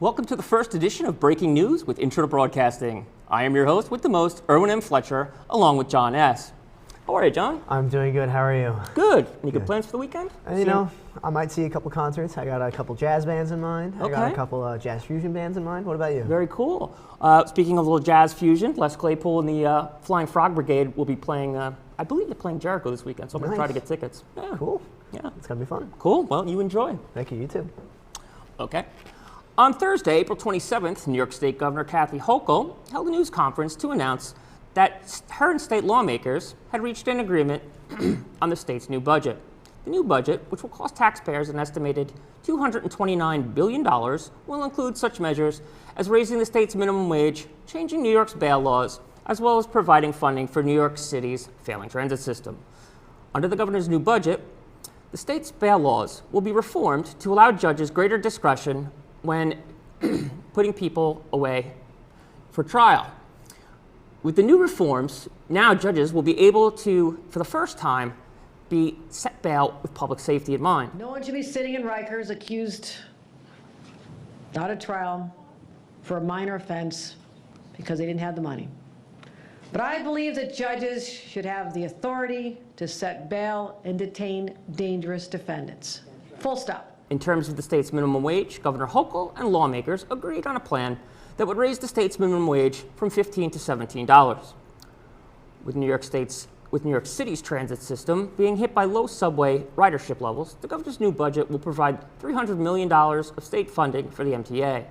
Welcome to the first edition of Breaking News with Intro to Broadcasting. I am your host with the most, Erwin M. Fletcher, along with John S. How are you, John? I'm doing good. How are you? Good. Any good plans for the weekend? I might see a couple concerts. I got a couple jazz bands in mind. Okay. I got a couple jazz fusion bands in mind. What about you? Very cool. Speaking of a little jazz fusion, Les Claypool and the Flying Frog Brigade will be playing, I believe they're playing Jericho this weekend, so I'm going to try to get tickets. Yeah. Cool. Yeah. It's going to be fun. Cool. Well, you enjoy. Thank you. You too. Okay. On Thursday, April 27th, New York State Governor Kathy Hochul held a news conference to announce that her and state lawmakers had reached an agreement on the state's new budget. The new budget, which will cost taxpayers an estimated $229 billion, will include such measures as raising the state's minimum wage, changing New York's bail laws, as well as providing funding for New York City's failing transit system. Under the governor's new budget, the state's bail laws will be reformed to allow judges greater discretion when putting people away for trial. With the new reforms, now judges will be able to, for the first time, be set bail with public safety in mind. No one should be sitting in Rikers accused, not at trial, for a minor offense because they didn't have the money. But I believe that judges should have the authority to set bail and detain dangerous defendants. Full stop. In terms of the state's minimum wage, Governor Hochul and lawmakers agreed on a plan that would raise the state's minimum wage from $15 to $17. With New York City's transit system being hit by low subway ridership levels, the governor's new budget will provide $300 million of state funding for the MTA.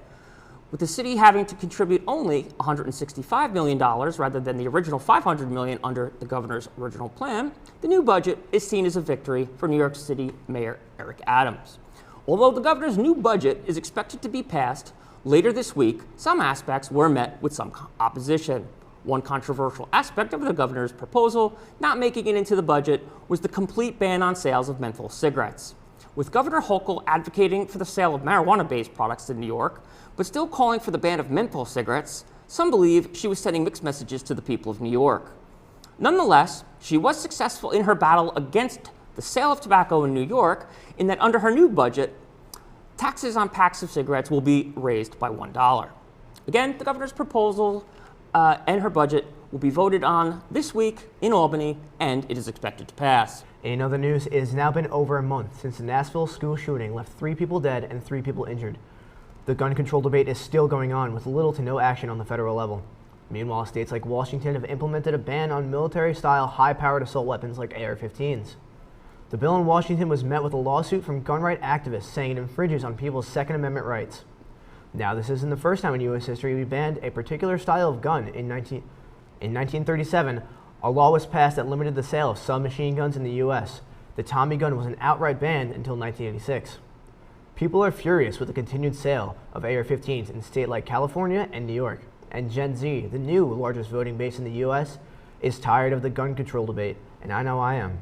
With the city having to contribute only $165 million rather than the original $500 million under the governor's original plan, the new budget is seen as a victory for New York City Mayor Eric Adams. Although the governor's new budget is expected to be passed later this week, some aspects were met with some opposition. One controversial aspect of the governor's proposal not making it into the budget was the complete ban on sales of menthol cigarettes. With Governor Hochul advocating for the sale of marijuana-based products in New York, but still calling for the ban of menthol cigarettes, some believe she was sending mixed messages to the people of New York. Nonetheless, she was successful in her battle against the sale of tobacco in New York, in that under her new budget, taxes on packs of cigarettes will be raised by $1. Again, the governor's proposal and her budget will be voted on this week in Albany, and it is expected to pass. In other news, it has now been over a month since the Nashville school shooting left 3 people dead and 3 people injured. The gun control debate is still going on with little to no action on the federal level. Meanwhile, states like Washington have implemented a ban on military-style high-powered assault weapons like AR-15s. The bill in Washington was met with a lawsuit from gun right activists saying it infringes on people's Second Amendment rights. Now, this isn't the first time in U.S. history we banned a particular style of gun. In 1937, a law was passed that limited the sale of submachine guns in the U.S. The Tommy gun was an outright ban until 1986. People are furious with the continued sale of AR-15s in states like California and New York. And Gen Z, the new largest voting base in the U.S., is tired of the gun control debate, and I know I am.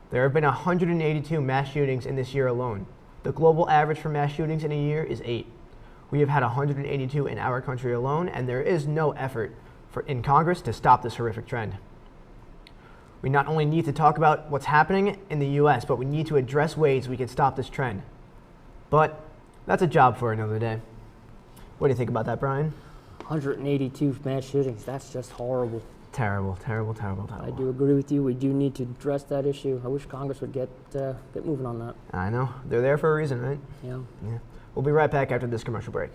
There have been 182 mass shootings in this year alone. The global average for mass shootings in a year is 8. We have had 182 in our country alone, and there is no effort in Congress to stop this horrific trend. We not only need to talk about what's happening in the U.S., but we need to address ways we can stop this trend. But that's a job for another day. What do you think about that, Brian? 182 mass shootings, that's just horrible. Terrible, terrible, terrible, I terrible. do agree with you. We do need to address that issue. I wish Congress would get moving on that. I know. They're there for a reason, right? Yeah. Yeah. We'll be right back after this commercial break.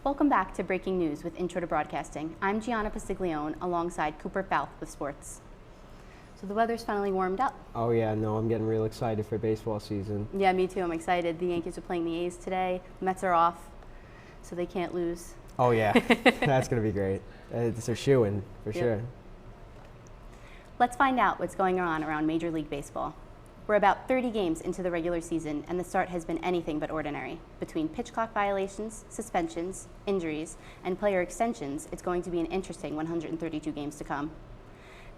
Welcome back to Breaking News with Intro to Broadcasting. I'm Gianna Pastiglione alongside Cooper Fouth with sports. So the weather's finally warmed up. Oh yeah, no, I'm getting real excited for baseball season. Yeah, me too. I'm excited. The Yankees are playing the A's today. Mets are off, so they can't lose. Oh yeah, that's going to be great. It's a shoo-in for sure. Let's find out what's going on around Major League Baseball. We're about 30 games into the regular season, and the start has been anything but ordinary. Between pitch clock violations, suspensions, injuries, and player extensions, it's going to be an interesting 132 games to come.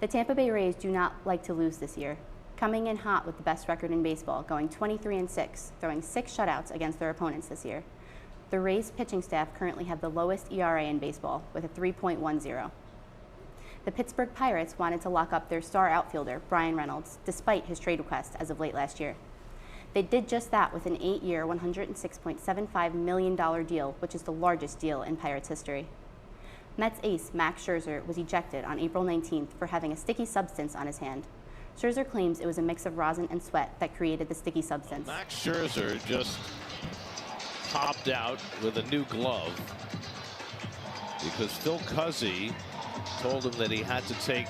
The Tampa Bay Rays do not like to lose this year, coming in hot with the best record in baseball, going 23-6, throwing 6 shutouts against their opponents this year. The Rays pitching staff currently have the lowest ERA in baseball, with a 3.10. The Pittsburgh Pirates wanted to lock up their star outfielder, Brian Reynolds, despite his trade request as of late last year. They did just that with an 8-year, $106.75 million deal, which is the largest deal in Pirates history. Mets ace Max Scherzer was ejected on April 19th for having a sticky substance on his hand. Scherzer claims it was a mix of rosin and sweat that created the sticky substance. Max Scherzer just popped out with a new glove because Phil Cuzzy told him that he had to take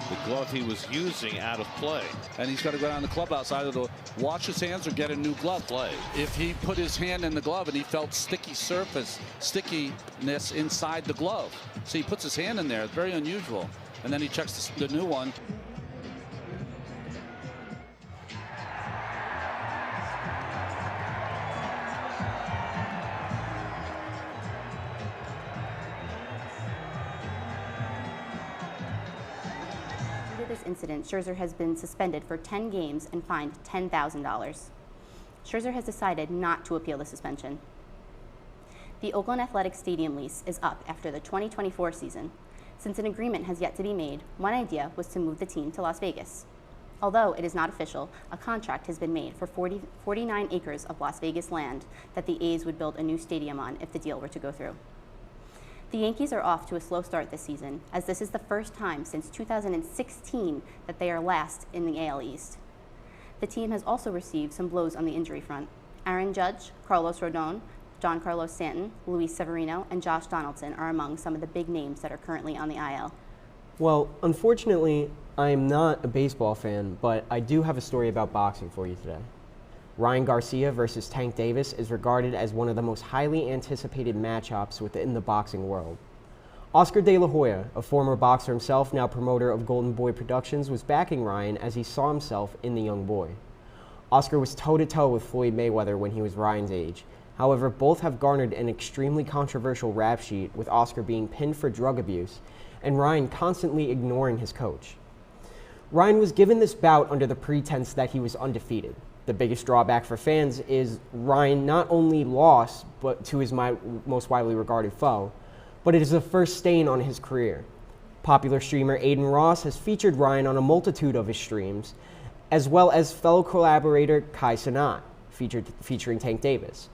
the glove he was using out of play. And he's got to go down to the clubhouse, either to wash his hands or get a new glove. Play. If he put his hand in the glove and he felt stickiness inside the glove. So he puts his hand in there. It's very unusual. And then he checks the new one. This incident, Scherzer has been suspended for 10 games and fined $10,000. Scherzer has decided not to appeal the suspension. The Oakland Athletics Stadium lease is up after the 2024 season. Since an agreement has yet to be made, one idea was to move the team to Las Vegas. Although it is not official, a contract has been made for 49 acres of Las Vegas land that the A's would build a new stadium on if the deal were to go through. The Yankees are off to a slow start this season, as this is the first time since 2016 that they are last in the AL East. The team has also received some blows on the injury front. Aaron Judge, Carlos Rodon, Giancarlo Stanton, Luis Severino, and Josh Donaldson are among some of the big names that are currently on the IL. Well, unfortunately, I am not a baseball fan, but I do have a story about boxing for you today. Ryan Garcia versus Tank Davis is regarded as one of the most highly anticipated matchups within the boxing world. Oscar De La Hoya, a former boxer himself, now promoter of Golden Boy Productions, was backing Ryan as he saw himself in the young boy. Oscar was toe-to-toe with Floyd Mayweather when he was Ryan's age. However, both have garnered an extremely controversial rap sheet, with Oscar being pinned for drug abuse and Ryan constantly ignoring his coach. Ryan was given this bout under the pretense that he was undefeated. The biggest drawback for fans is Ryan not only lost but to his most widely regarded foe, but it is the first stain on his career. Popular streamer Aiden Ross has featured Ryan on a multitude of his streams, as well as fellow collaborator Kai Cenat, featuring Tank Davis.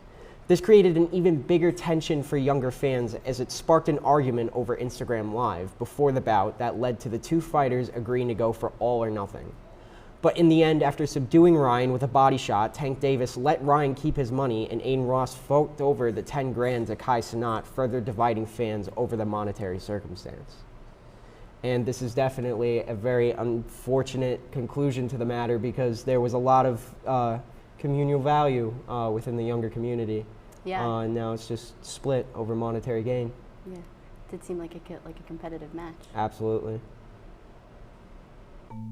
This created an even bigger tension for younger fans as it sparked an argument over Instagram Live before the bout that led to the two fighters agreeing to go for all or nothing. But in the end, after subduing Ryan with a body shot, Tank Davis let Ryan keep his money, and Aiden Ross forked over the 10 grand to Kai Cenat, further dividing fans over the monetary circumstance. And this is definitely a very unfortunate conclusion to the matter, because there was a lot of communal value within the younger community. Yeah. And now it's just split over monetary gain. Yeah, it did seem like a competitive match. Absolutely.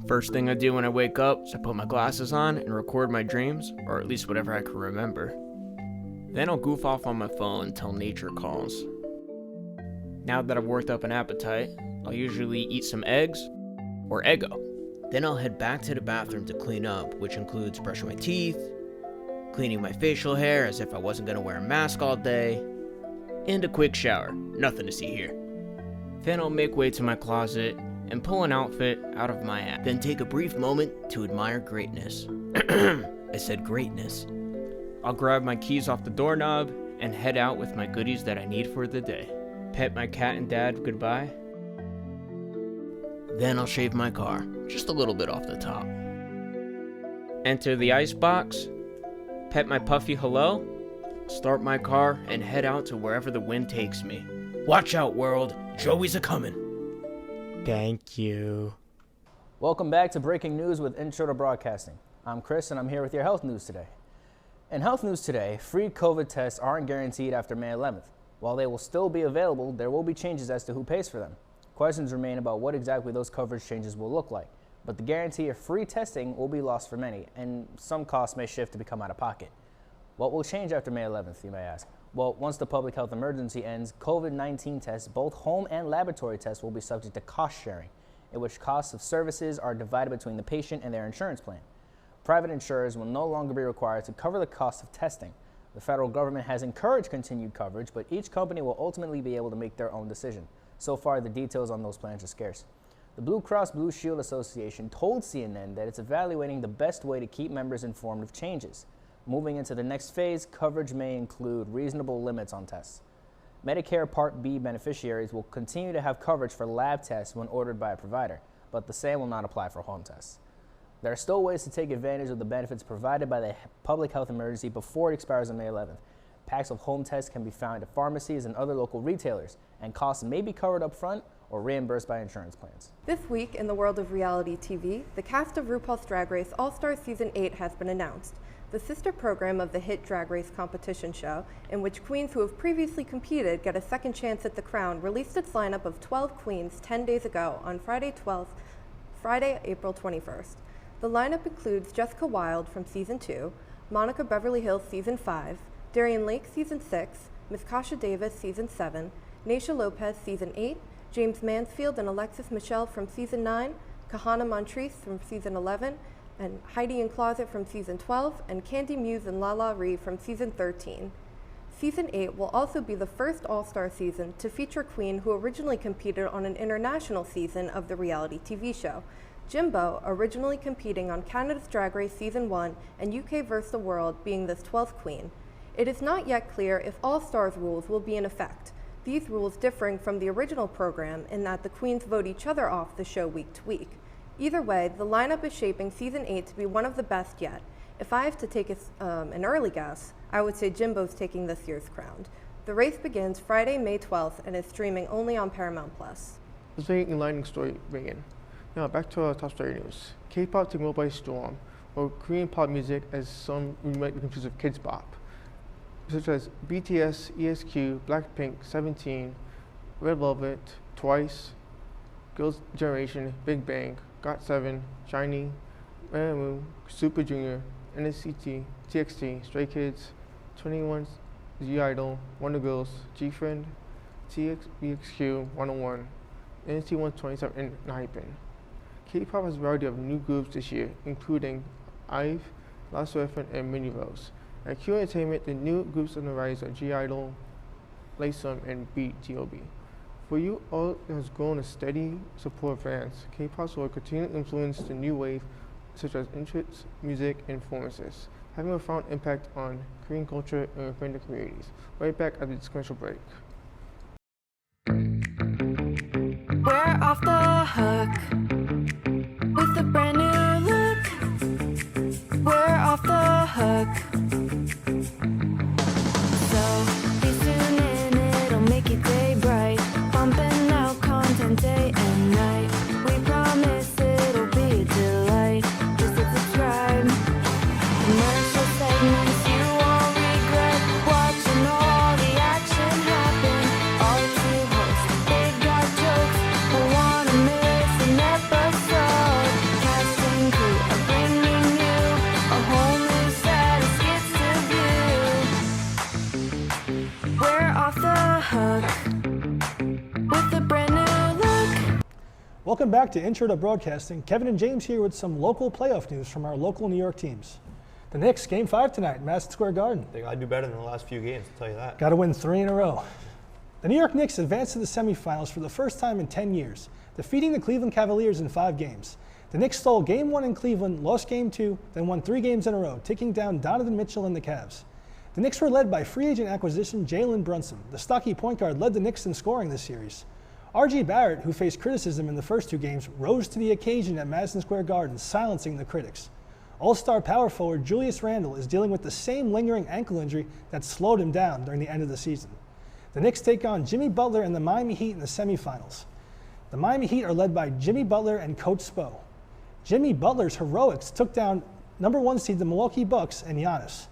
First thing I do when I wake up is I put my glasses on and record my dreams, or at least whatever I can remember. Then I'll goof off on my phone until nature calls. Now that I've worked up an appetite, I'll usually eat some eggs or Eggo. Then I'll head back to the bathroom to clean up, which includes brushing my teeth, cleaning my facial hair as if I wasn't going to wear a mask all day, and a quick shower. Nothing to see here. Then I'll make way to my closet and pull an outfit out of my app. Then take a brief moment to admire greatness. I said greatness. I'll grab my keys off the doorknob and head out with my goodies that I need for the day. Pet my cat and dad goodbye. Then I'll shave my car, just a little bit off the top. Enter the icebox, pet my puffy hello, start my car, and head out to wherever the wind takes me. Watch out, world. Joey's a-comin'. Thank you. Welcome back to Breaking News with Intro to Broadcasting. I'm Chris, and I'm here with your health news today. In health news today, free COVID tests aren't guaranteed after May 11th. While they will still be available, there will be changes as to who pays for them. Questions remain about what exactly those coverage changes will look like, but the guarantee of free testing will be lost for many, and some costs may shift to become out of pocket. What will change after May 11th, you may ask? Well, once the public health emergency ends, COVID-19 tests, both home and laboratory tests, will be subject to cost sharing, in which costs of services are divided between the patient and their insurance plan. Private insurers will no longer be required to cover the cost of testing. The federal government has encouraged continued coverage, but each company will ultimately be able to make their own decision. So far, the details on those plans are scarce. The Blue Cross Blue Shield Association told CNN that it's evaluating the best way to keep members informed of changes. Moving into the next phase, coverage may include reasonable limits on tests. Medicare Part B beneficiaries will continue to have coverage for lab tests when ordered by a provider, but the same will not apply for home tests. There are still ways to take advantage of the benefits provided by the public health emergency before it expires on May 11th. Packs of home tests can be found at pharmacies and other local retailers, and costs may be covered up front or reimbursed by insurance plans. This week, in the world of reality TV, the cast of RuPaul's Drag Race All-Stars Season 8 has been announced. The sister program of the hit Drag Race competition show, in which queens who have previously competed get a second chance at the crown, released its lineup of 12 queens 10 days ago on Friday, April 21st. The lineup includes Jessica Wilde from Season 2, Monica Beverly Hills Season 5, Darian Lake Season 6, Miss Kasha Davis Season 7, Naysha Lopez Season 8, James Mansfield and Alexis Michelle from Season 9, Kahana Montrese from Season 11, and Heidi in Closet from Season 12, and Candy Muse and Lala Ree from Season 13. Season 8 will also be the first All-Star season to feature a queen who originally competed on an international season of the reality TV show. Jimbo, originally competing on Canada's Drag Race Season 1 and UK vs. the World, being this 12th queen. It is not yet clear if All-Stars rules will be in effect, these rules differing from the original program in that the queens vote each other off the show week to week. Either way, the lineup is shaping Season 8 to be one of the best yet. If I have to take an early guess, I would say Jimbo's taking this year's crown. The race begins Friday, May 12th, and is streaming only on Paramount+. This is a very enlightening story bringing. Now back to our top story news. K-pop took world by storm, or Korean pop music as some might be confused with kids pop, such as BTS, ESQ, Blackpink, 17, Red Velvet, Twice, Girls' Generation, Big Bang, GOT7, SHINee, Mamamoo, Super Junior, NCT, TXT, Stray Kids, 21, G-Idol, Wonder Girls, G-Friend, TXBXQ, 101, NCT 127, and Hypen. K-pop has a variety of new groups this year, including IVE, Last Orphan, and Mini Rose. At Q Entertainment, the new groups on the rise are G-Idol, Laysum, and BTOB. For you all that has grown a steady support of fans, K-pop will continue to influence the new wave, such as interests, music, and performances, having a profound impact on Korean culture and within the communities. Right back after this commercial break. We're off the hook with a brand new look. We're off the hook. So be soon in, it'll make your day bright. Pumping out content day and night. We promise it'll be a delight. Just hit subscribe. Commercial segments you won't regret. Watching all the action happen. All the two hosts, they've got jokes. Won't wanna miss an episode. Cast and crew are bringing you a whole new set of skits to view. We're off the hook with a brand new look. Welcome back to Intro to Broadcasting. Kevin and James here with some local playoff news from our local New York teams. The Knicks, Game 5 tonight in Madison Square Garden. They got to do better than the last few games, I'll tell you that. Got to win 3 in a row. The New York Knicks advanced to the semifinals for the first time in 10 years, defeating the Cleveland Cavaliers in 5 games. The Knicks stole Game 1 in Cleveland, lost Game 2, then won 3 games in a row, taking down Donovan Mitchell and the Cavs. The Knicks were led by free agent acquisition Jalen Brunson. The stocky point guard led the Knicks in scoring this series. R.J. Barrett, who faced criticism in the first 2 games, rose to the occasion at Madison Square Garden, silencing the critics. All-star power forward Julius Randle is dealing with the same lingering ankle injury that slowed him down during the end of the season. The Knicks take on Jimmy Butler and the Miami Heat in the semifinals. The Miami Heat are led by Jimmy Butler and Coach Spo. Jimmy Butler's heroics took down #1 seed the Milwaukee Bucks and Giannis.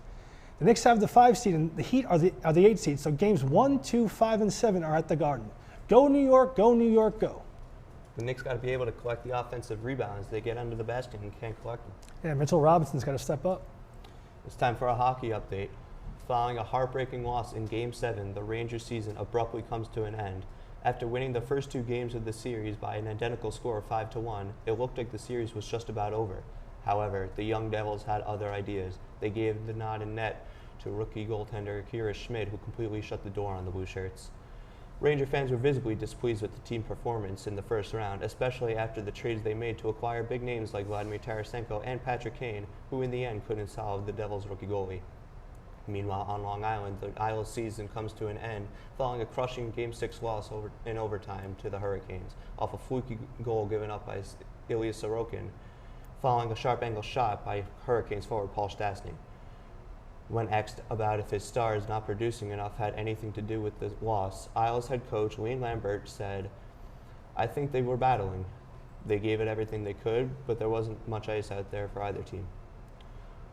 The Knicks have the 5 seed and the Heat are the 8 seed, so games 1, 2, 5, and 7 are at the Garden. Go New York, go New York, go. The Knicks got to be able to collect the offensive rebounds. They get under the basket and can't collect them. Yeah, Mitchell Robinson's got to step up. It's time for a hockey update. Following a heartbreaking loss in Game 7, the Rangers season abruptly comes to an end. After winning the first 2 games of the series by an identical score of 5-1, it looked like the series was just about over. However, the Young Devils had other ideas. They gave the nod in net to rookie goaltender Kira Schmidt, who completely shut the door on the Blue Shirts. Ranger fans were visibly displeased with the team performance in the first round, especially after the trades they made to acquire big names like Vladimir Tarasenko and Patrick Kane, who in the end couldn't solve the Devils' rookie goalie. Meanwhile, on Long Island, the Isles season comes to an end following a crushing Game 6 loss in overtime to the Hurricanes off a fluky goal given up by Ilya Sorokin, following a sharp angle shot by Hurricanes forward Paul Stastny. When asked about if his Stars not producing enough had anything to do with the loss, Isles head coach Wayne Lambert said, "I think they were battling. They gave it everything they could, but there wasn't much ice out there for either team."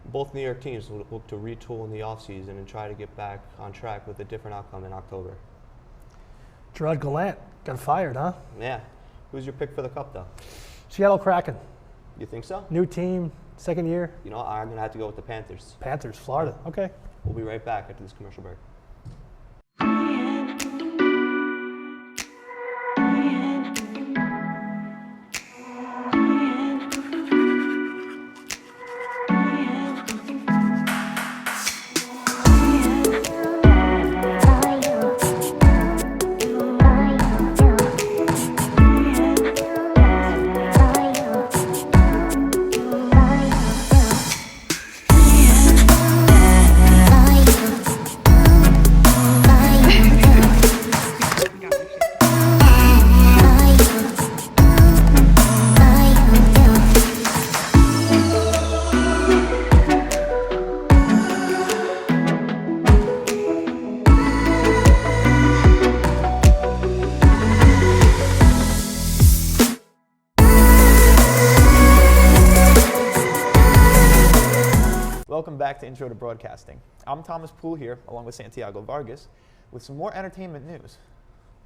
Both New York teams look to retool in the offseason and try to get back on track with a different outcome in October. Gerard Gallant got fired, huh? Yeah. Who's your pick for the Cup, though? Seattle Kraken. You think so? New team, second year. You know, I'm going to have to go with the Panthers. Panthers, Florida. Okay. We'll be right back after this commercial break. Welcome back to Intro to Broadcasting. I'm Thomas Poole here, along with Santiago Vargas, with some more entertainment news.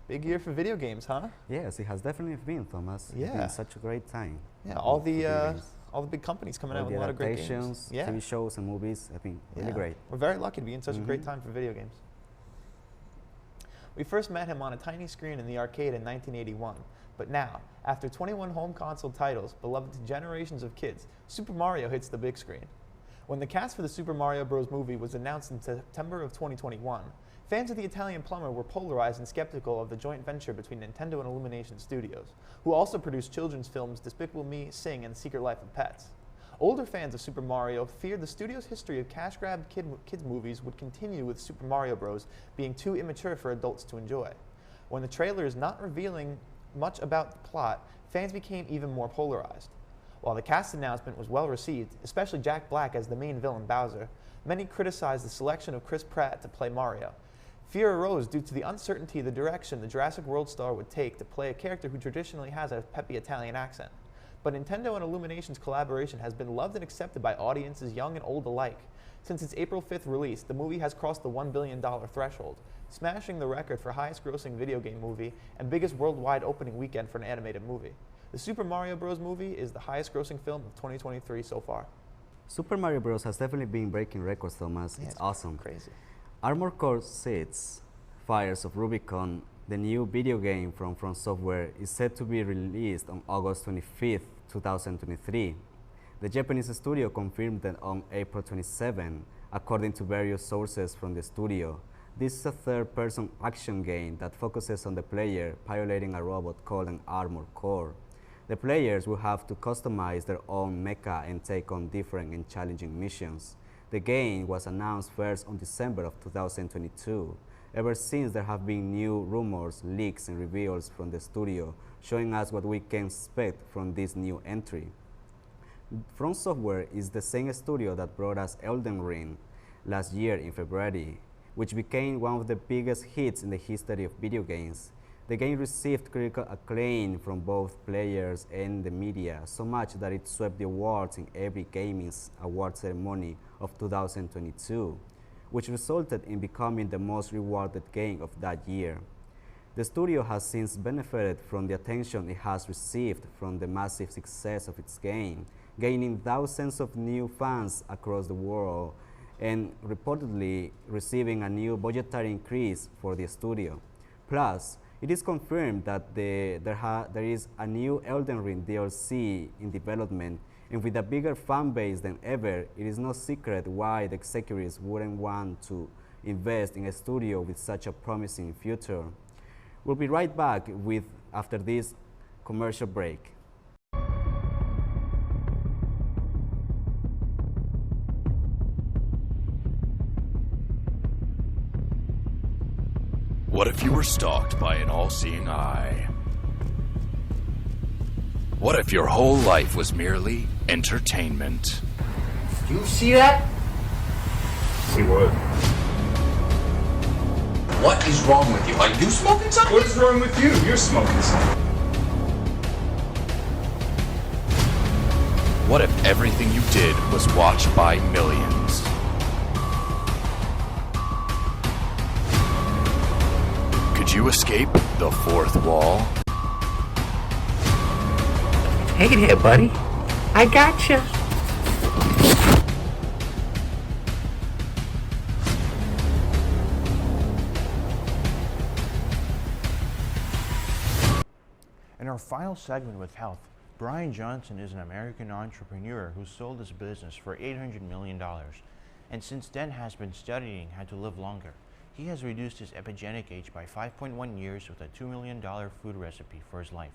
Big year for video games, huh? Yes, it has definitely been, Thomas. Yeah. It's been such a great time. Yeah, all the big companies coming out with a lot of great games. Adaptations, Yeah. TV shows and movies, I think, really great. We're very lucky to be in such a great time for video games. We first met him on a tiny screen in the arcade in 1981, but now, after 21 home console titles beloved to generations of kids, Super Mario hits the big screen. When the cast for the Super Mario Bros. Movie was announced in September of 2021, fans of The Italian Plumber were polarized and skeptical of the joint venture between Nintendo and Illumination Studios, who also produced children's films Despicable Me, Sing, and Secret Life of Pets. Older fans of Super Mario feared the studio's history of cash-grab kids movies would continue with Super Mario Bros. Being too immature for adults to enjoy. When the trailer is not revealing much about the plot, fans became even more polarized. While the cast announcement was well received, especially Jack Black as the main villain Bowser, many criticized the selection of Chris Pratt to play Mario. Fear arose due to the uncertainty of the direction the Jurassic World star would take to play a character who traditionally has a peppy Italian accent. But Nintendo and Illumination's collaboration has been loved and accepted by audiences young and old alike. Since its April 5th release, the movie has crossed the $1 billion threshold, smashing the record for highest grossing video game movie and biggest worldwide opening weekend for an animated movie. The Super Mario Bros. Movie is the highest grossing film of 2023 so far. Super Mario Bros. Has definitely been breaking records, Thomas. Yeah, it's awesome. Crazy. Armored Core 6, Fires of Rubicon, the new video game from Software, is set to be released on August 25th, 2023. The Japanese studio confirmed that on April 27, according to various sources from the studio. This is a third-person action game that focuses on the player piloting a robot called an Armored Core. The players will have to customize their own mecha and take on different and challenging missions. The game was announced first on December of 2022. Ever since, there have been new rumors, leaks, and reveals from the studio, showing us what we can expect from this new entry. From Software is the same studio that brought us Elden Ring last year in February, which became one of the biggest hits in the history of video games. The game received critical acclaim from both players and the media, so much that it swept the awards in every gaming award ceremony of 2022, which resulted in becoming the most rewarded game of that year. The studio has since benefited from the attention it has received from the massive success of its game, gaining thousands of new fans across the world and reportedly receiving a new budgetary increase for the studio. Plus, it is confirmed that there is a new Elden Ring DLC in development, and with a bigger fan base than ever, it is no secret why the executives wouldn't want to invest in a studio with such a promising future. We'll be right back after this commercial break. What if you were stalked by an all-seeing eye? What if your whole life was merely entertainment? You see that? See what? What is wrong with you? Are you smoking something? What is wrong with you? You're smoking something. What if everything you did was watched by millions? Could you escape the fourth wall? Take it here, buddy. I gotcha. In our final segment with health, Brian Johnson is an American entrepreneur who sold his business for $800 million, and since then has been studying how to live longer. He has reduced his epigenic age by 5.1 years with a $2 million food recipe for his life.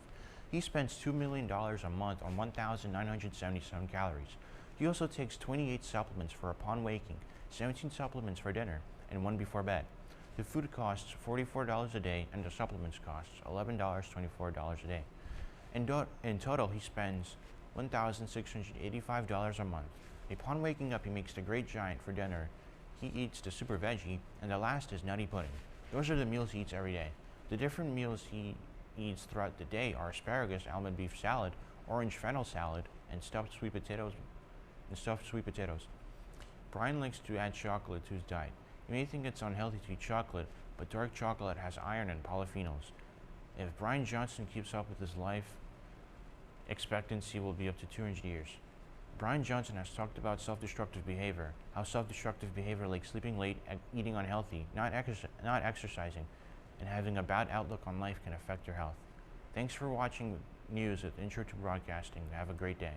He spends $2 million a month on 1,977 calories. He also takes 28 supplements for upon waking, 17 supplements for dinner, and 1 before bed. The food costs $44 a day, and the supplements costs $11.24 a day. In total, he spends $1,685 a month. Upon waking up, he makes the Great Giant for dinner. He eats the Super Veggie, and the last is Nutty Pudding. Those are the meals he eats every day. The different meals he eats throughout the day are asparagus, almond beef salad, orange fennel salad, and stuffed sweet potatoes. Brian likes to add chocolate to his diet. You may think it's unhealthy to eat chocolate, but dark chocolate has iron and polyphenols. If Brian Johnson keeps up with his life expectancy will be up to 200 years. Brian Johnson has talked about self-destructive behavior, how self-destructive behavior like sleeping late, eating unhealthy, not exercising, and having a bad outlook on life can affect your health. Thanks for watching news with Intro to Broadcasting. Have a great day.